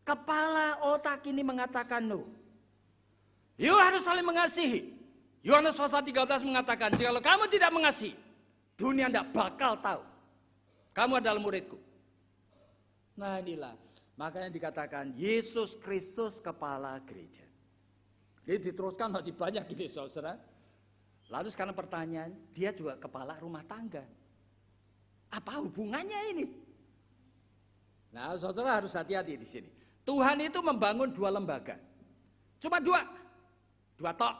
kepala otak ini mengatakan no. You harus saling mengasihi. Yohanes pasal 13 mengatakan, jika kamu tidak mengasihi, dunia tidak bakal tahu. Kamu adalah muridku. Nah inilah, makanya dikatakan Yesus Kristus kepala gereja. Ini diteruskan masih banyak gitu saudara. Lalu sekarang pertanyaan, dia juga kepala rumah tangga. Apa hubungannya ini? Nah, saudara harus hati-hati di sini. Tuhan itu membangun dua lembaga. Cuma dua tok.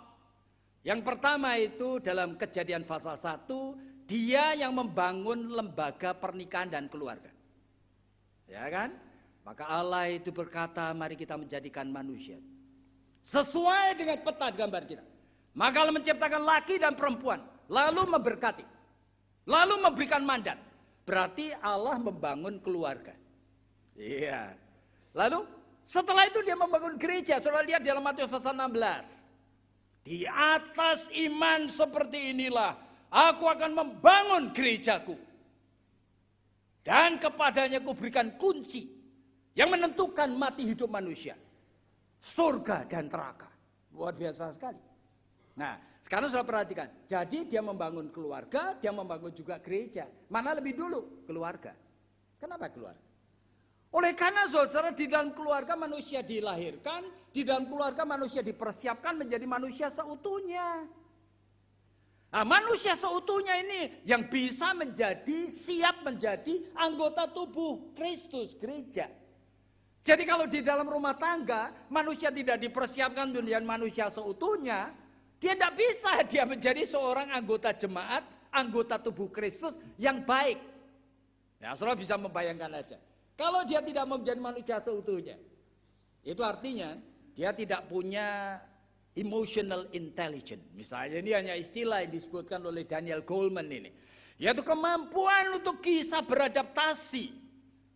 Yang pertama itu dalam Kejadian pasal 1, dia yang membangun lembaga pernikahan dan keluarga. Ya kan? Maka Allah itu berkata, mari kita menjadikan manusia sesuai dengan peta gambar kita. Maka Allah menciptakan laki dan perempuan, lalu memberkati, lalu memberikan mandat. Berarti Allah membangun keluarga. Iya. Lalu setelah itu dia membangun gereja. Saudara lihat dalam Matius pasal 16. Di atas iman seperti inilah aku akan membangun gerejaku. Dan kepadanya aku berikan kunci yang menentukan mati hidup manusia. Surga dan neraka. Luar biasa sekali. Nah, sekarang sudah perhatikan. Jadi dia membangun keluarga, dia membangun juga gereja. Mana lebih dulu? Keluarga. Kenapa keluarga? Oleh karena saudara, di dalam keluarga manusia dilahirkan, di dalam keluarga manusia dipersiapkan menjadi manusia seutuhnya. Nah, manusia seutuhnya ini yang bisa siap menjadi anggota tubuh Kristus, gereja. Jadi kalau di dalam rumah tangga, manusia tidak dipersiapkan menjadi manusia seutuhnya, dia tidak bisa dia menjadi seorang anggota jemaat, anggota tubuh Kristus yang baik. Ya, saudara bisa membayangkan aja. Kalau dia tidak menjadi manusia seutuhnya, itu artinya dia tidak punya emotional intelligence. Misalnya ini hanya istilah yang disebutkan oleh Daniel Goleman ini. Yaitu kemampuan untuk bisa beradaptasi.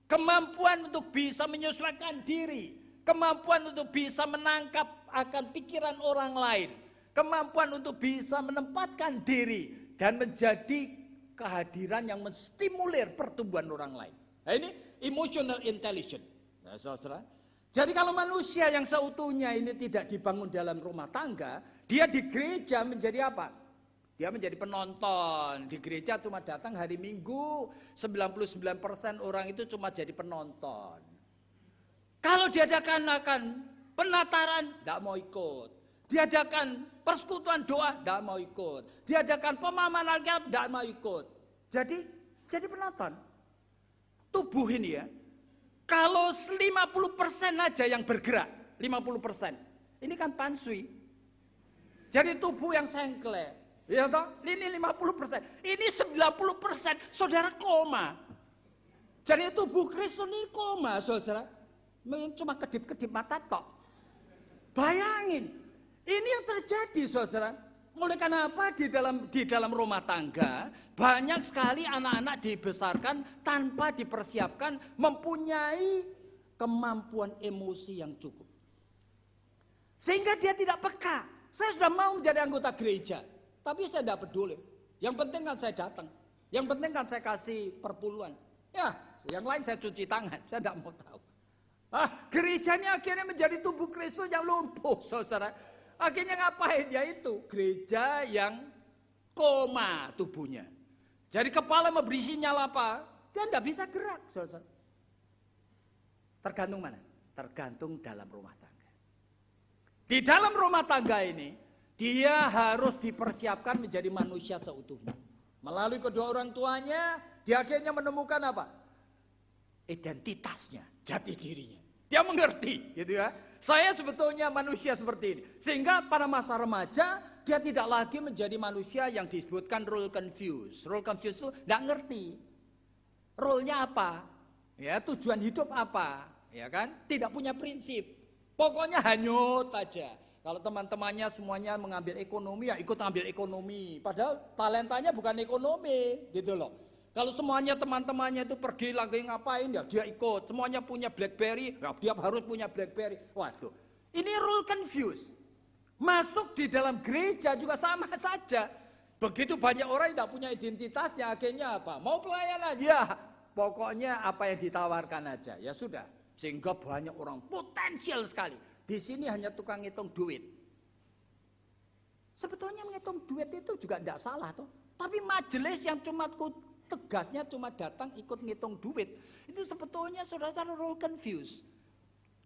Kemampuan untuk bisa menyesuaikan diri. Kemampuan untuk bisa menangkap akan pikiran orang lain. Kemampuan untuk bisa menempatkan diri dan menjadi kehadiran yang menstimulir pertumbuhan orang lain. Nah ini emotional intelligence. Nah, saudara. Jadi kalau manusia yang seutuhnya ini tidak dibangun dalam rumah tangga, dia di gereja menjadi apa? Dia menjadi penonton. Di gereja cuma datang hari Minggu, 99% orang itu cuma jadi penonton. Kalau diadakan penataran, tidak mau ikut. Diadakan persekutuan doa, tidak mau ikut. Diadakan pemahaman Alkitab, tidak mau ikut. Jadi penonton. Tubuh ini ya, kalau 50% aja yang bergerak, 50%. Ini kan pansui. Jadi tubuh yang sengklek. Ya toh? Ini 50%. Ini 90%. Saudara koma. Jadi tubuh Kristus ini koma, saudara. Cuma kedip-kedip mata tok. Bayangin, ini yang terjadi saudara. Oleh karena apa di dalam rumah tangga banyak sekali anak-anak dibesarkan tanpa dipersiapkan mempunyai kemampuan emosi yang cukup. Sehingga dia tidak peka. Saya sudah mau menjadi anggota gereja, tapi saya tidak peduli. Yang penting kan saya datang. Yang penting kan saya kasih perpuluhan. Ya, yang lain saya cuci tangan, saya tidak mau tahu. Gerejanya akhirnya menjadi tubuh Kristus yang lumpuh, saudara. Akhirnya ngapain? Yaitu gereja yang koma tubuhnya. Jadi kepala memberi sinyal apa? Dia tidak bisa gerak, saudara. Tergantung mana? Tergantung dalam rumah tangga. Di dalam rumah tangga ini, dia harus dipersiapkan menjadi manusia seutuhnya. Melalui kedua orang tuanya, dia akhirnya menemukan apa? Identitasnya, jati dirinya. Dia mengerti, gitu ya. Saya sebetulnya manusia seperti ini. Sehingga pada masa remaja, dia tidak lagi menjadi manusia yang disebutkan role confused. Role confused itu tidak ngerti. Role-nya apa? Ya, tujuan hidup apa? Ya kan? Tidak punya prinsip. Pokoknya hanyut aja. Kalau teman-temannya semuanya mengambil ekonomi, ya ikut ambil ekonomi. Padahal talentanya bukan ekonomi, gitu loh. Kalau semuanya teman-temannya itu pergi lagi ngapain, ya dia ikut. Semuanya punya BlackBerry, ya dia harus punya BlackBerry. Waduh, ini rule confused. Masuk di dalam gereja juga sama saja. Begitu banyak orang yang tidak punya identitasnya, akhirnya apa? Mau pelayanan, ya pokoknya apa yang ditawarkan aja. Ya sudah, sehingga banyak orang potensial sekali. Di sini hanya tukang ngitung duit. Sebetulnya menghitung duit itu juga tidak salah toh. Tapi majelis yang cuma tegasnya cuma datang ikut ngitung duit, itu sebetulnya saudara role confused.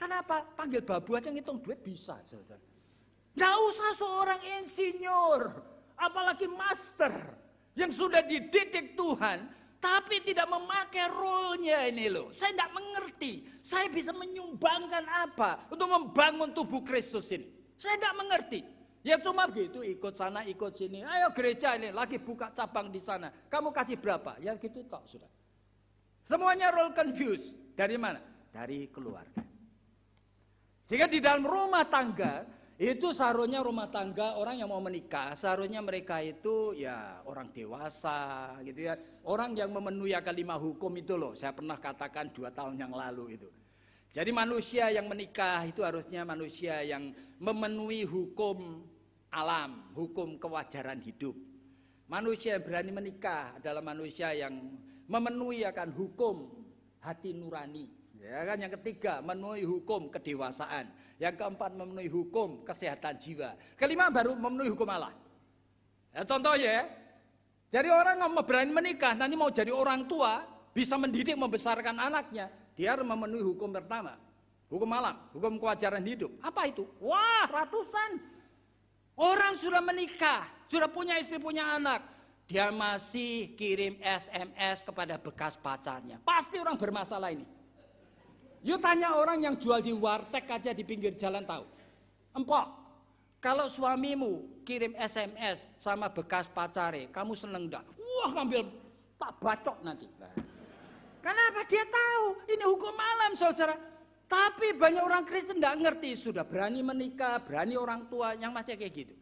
Kenapa? Panggil babu aja ngitung duit bisa, saudara. Nggak usah seorang insinyur, apalagi master yang sudah dididik Tuhan, tapi tidak memakai role-nya ini loh. Saya tidak mengerti. Saya bisa menyumbangkan apa untuk membangun tubuh Kristus ini? Saya tidak mengerti. Ya cuma begitu, ikut sana, ikut sini. Ayo gereja ini, lagi buka cabang di sana. Kamu kasih berapa? Ya gitu toh, sudah. Semuanya role confused. Dari mana? Dari keluarga. Sehingga di dalam rumah tangga, itu seharusnya rumah tangga orang yang mau menikah, seharusnya mereka itu ya orang dewasa gitu ya. Orang yang memenuhi akal 5 hukum itu loh. Saya pernah katakan 2 tahun yang lalu itu. Jadi manusia yang menikah itu harusnya manusia yang memenuhi hukum alam, hukum kewajaran hidup. Manusia yang berani menikah adalah manusia yang memenuhi akan hukum hati nurani. Ya kan, yang ketiga memenuhi hukum kedewasaan. Yang keempat memenuhi hukum kesehatan jiwa. Kelima baru memenuhi hukum Allah. Ya, contohnya ya. Jadi orang yang berani menikah nanti mau jadi orang tua, bisa mendidik membesarkan anaknya. Dia harus memenuhi hukum pertama, hukum alam, hukum kewajaran hidup. Apa itu? Wah, ratusan orang sudah menikah, sudah punya istri, punya anak. Dia masih kirim SMS kepada bekas pacarnya. Pasti orang bermasalah ini. Yuk tanya orang yang jual di warteg aja di pinggir jalan tahu. Empok, kalau suamimu kirim SMS sama bekas pacare, kamu seneng enggak? Wah, ngambil tak bacok nanti. Kenapa? Dia tahu ini hukum alam, saudara. Tapi banyak orang Kristen tidak ngerti, sudah berani menikah, berani orang tua yang masih kayak gitu.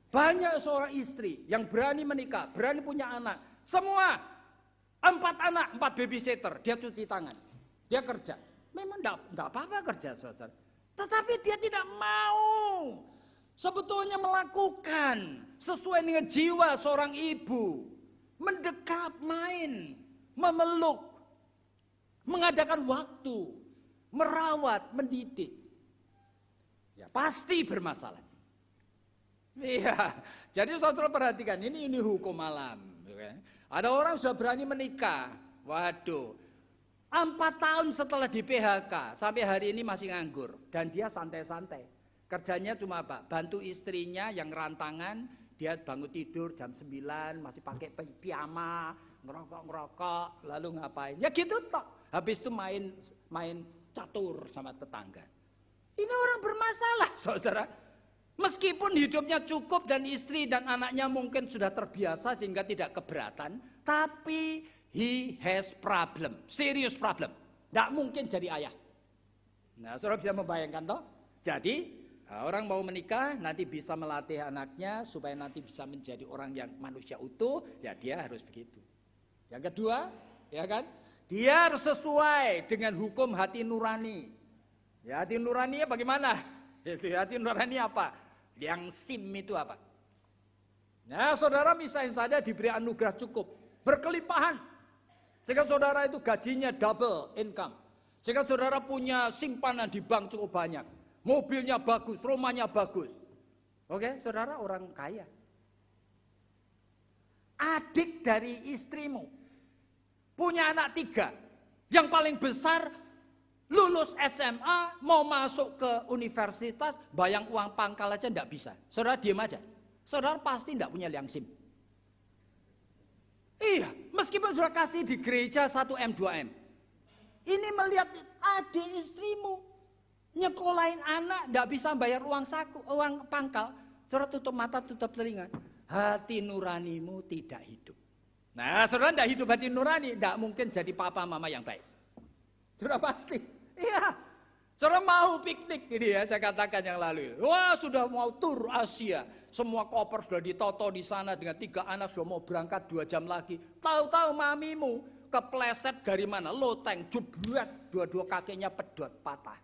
Banyak seorang istri yang berani menikah, berani punya anak. Semua 4 anak, 4 babysitter, dia cuci tangan, dia kerja. Memang tidak apa-apa kerja, saudara. Tetapi dia tidak mau sebetulnya melakukan sesuai dengan jiwa seorang ibu. Mendekap, main, memeluk, mengadakan waktu, merawat, mendidik. Ya pasti bermasalah. Iya, jadi saudara perhatikan, ini hukum alam. Ada orang sudah berani menikah, waduh, 4 tahun setelah di PHK, sampai hari ini masih nganggur. Dan dia santai-santai, kerjanya cuma apa? Bantu istrinya yang rantangan, dia bangun tidur jam 9, masih pakai piyama, ngerokok, lalu ngapain? Ya gitu toh. Habis itu main catur sama tetangga. Ini orang bermasalah, saudara. Meskipun hidupnya cukup dan istri dan anaknya mungkin sudah terbiasa sehingga tidak keberatan, tapi he has problem, serious problem. Tidak mungkin jadi ayah. Nah, saudara bisa membayangkan toh? Jadi Nah, orang mau menikah nanti bisa melatih anaknya supaya nanti bisa menjadi orang yang manusia utuh, ya dia harus begitu. Yang kedua, ya kan? Dia harus sesuai dengan hukum hati nurani. Ya, hati nurani bagaimana? Hati nurani apa? Yang sim itu apa? Nah, saudara misalnya saja diberi anugerah cukup, berkelimpahan. Sehingga saudara itu gajinya double income. Sehingga saudara punya simpanan di bank cukup banyak. Mobilnya bagus, rumahnya bagus. Oke, saudara orang kaya. Adik dari istrimu punya anak 3. Yang paling besar lulus SMA, mau masuk ke universitas, bayang uang pangkal aja enggak bisa. Saudara diam aja. Saudara pasti enggak punya liang SIM. Iya, meskipun saudara kasih di gereja 1M, 2M. Ini melihat adik istrimu nyekolahin anak enggak bisa bayar uang saku, uang pangkal. Saudara tutup mata, tutup telinga. Hati nuranimu tidak hidup. Nah, saudara enggak hidup hati nurani, enggak mungkin jadi papa mama yang baik. Saudara pasti. Iya. Saudara mau piknik ini ya, saya katakan yang lalu. Wah, sudah mau tur Asia. Semua koper sudah ditoto di sana dengan 3 anak sudah mau berangkat 2 jam lagi. Tahu-tahu mamimu kepleset dari mana? Loteng, jebret, dua-dua kakinya pedot, patah.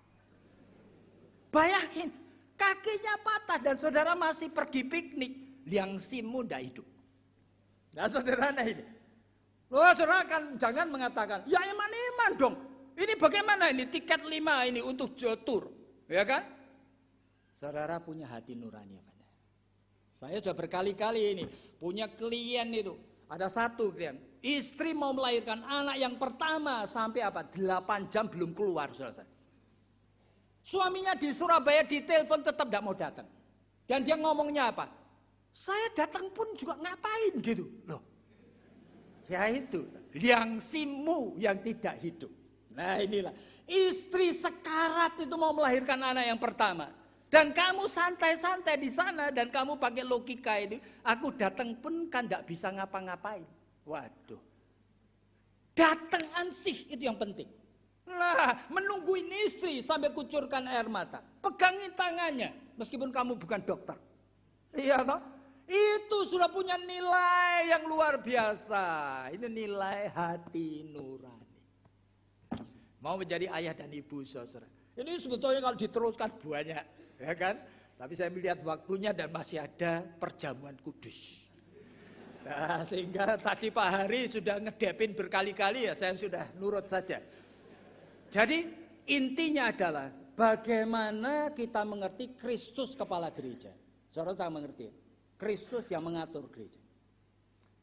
Bayangin, kakinya patah dan saudara masih pergi piknik. Liang SIM-mu tidak hidup. Nah, saudara ini. Wah, saudara kan jangan mengatakan, ya iman-iman dong. Ini bagaimana ini tiket 5 ini untuk tur, ya kan? Saudara punya hati nurani apa? Saya sudah berkali-kali ini punya klien itu. Ada satu klien, istri mau melahirkan anak yang pertama sampai 8 jam belum keluar, saudara. Suaminya di Surabaya ditelepon tetap tidak mau datang. Dan dia ngomongnya apa? Saya datang pun juga ngapain gitu. Loh. Ya itu, liang SIM-mu yang tidak hidup. Nah inilah, istri sekarat itu mau melahirkan anak yang pertama. Dan kamu santai-santai di sana dan kamu pakai logika ini. Aku datang pun kan tidak bisa ngapa-ngapain. Waduh. Datang ansih itu yang penting. Nah, menungguin istri sampai kucurkan air mata. Pegangin tangannya meskipun kamu bukan dokter. Iya toh? Itu sudah punya nilai yang luar biasa. Ini nilai hati nurani. Mau menjadi ayah dan ibu, saudara. Ini sebetulnya kalau diteruskan banyak, ya kan? Tapi saya melihat waktunya dan masih ada perjamuan kudus. Nah, sehingga tadi Pak Hari sudah ngedepin berkali-kali ya, saya sudah nurut saja. Jadi intinya adalah bagaimana kita mengerti Kristus kepala gereja. Saudara tak mengerti? Kristus yang mengatur gereja.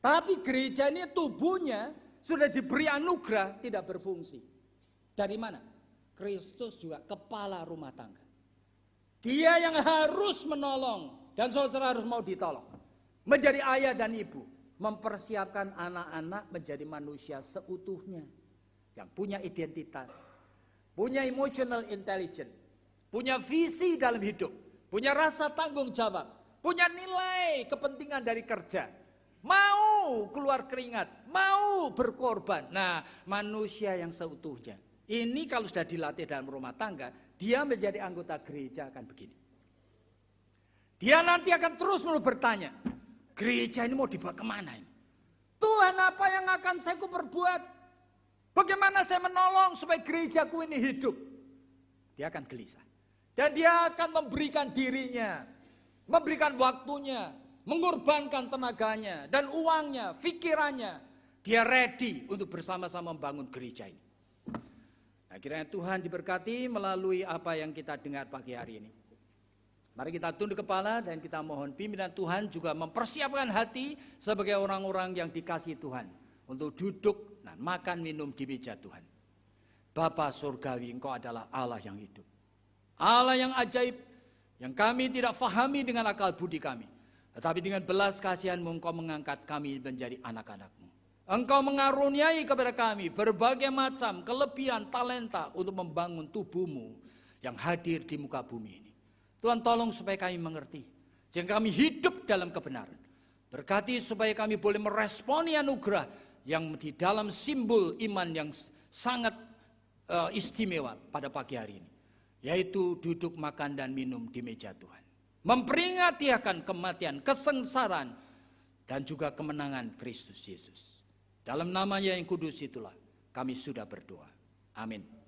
Tapi gereja ini tubuhnya sudah diberi anugerah tidak berfungsi. Dari mana? Kristus juga kepala rumah tangga. Dia yang harus menolong dan saudara harus mau ditolong. Menjadi ayah dan ibu, mempersiapkan anak-anak menjadi manusia seutuhnya yang punya identitas, punya emotional intelligence, punya visi dalam hidup, punya rasa tanggung jawab, punya nilai kepentingan dari kerja. Mau keluar keringat, mau berkorban. Nah, manusia yang seutuhnya. Ini kalau sudah dilatih dalam rumah tangga, dia menjadi anggota gereja akan begini. Dia nanti akan terus bertanya, gereja ini mau dibawa kemana ini? Tuhan, apa yang akan saya perbuat? Bagaimana saya menolong supaya gerejaku ini hidup? Dia akan gelisah. Dan dia akan memberikan dirinya, memberikan waktunya, mengorbankan tenaganya dan uangnya, pikirannya. Dia ready untuk bersama-sama membangun gereja ini. Nah, kiranya Tuhan diberkati melalui apa yang kita dengar pagi hari ini. Mari kita tunduk kepala dan kita mohon pimpinan Tuhan juga mempersiapkan hati sebagai orang-orang yang dikasihi Tuhan untuk duduk dan makan minum di meja Tuhan. Bapa surgawi, Engkau adalah Allah yang hidup. Allah yang ajaib, yang kami tidak fahami dengan akal budi kami. Tetapi dengan belas kasihan-Mu Engkau mengangkat kami menjadi anak-anak-Mu. Engkau mengaruniai kepada kami berbagai macam kelebihan talenta untuk membangun tubuh-Mu yang hadir di muka bumi ini. Tuhan tolong supaya kami mengerti, sehingga kami hidup dalam kebenaran. Berkati supaya kami boleh meresponi anugerah yang di dalam simbol iman yang sangat istimewa pada pagi hari ini. yaitu duduk makan dan minum di meja Tuhan. Memperingati akan kematian, kesengsaraan, dan juga kemenangan Kristus Yesus. Dalam namanya yang kudus itulah kami sudah berdoa. Amin.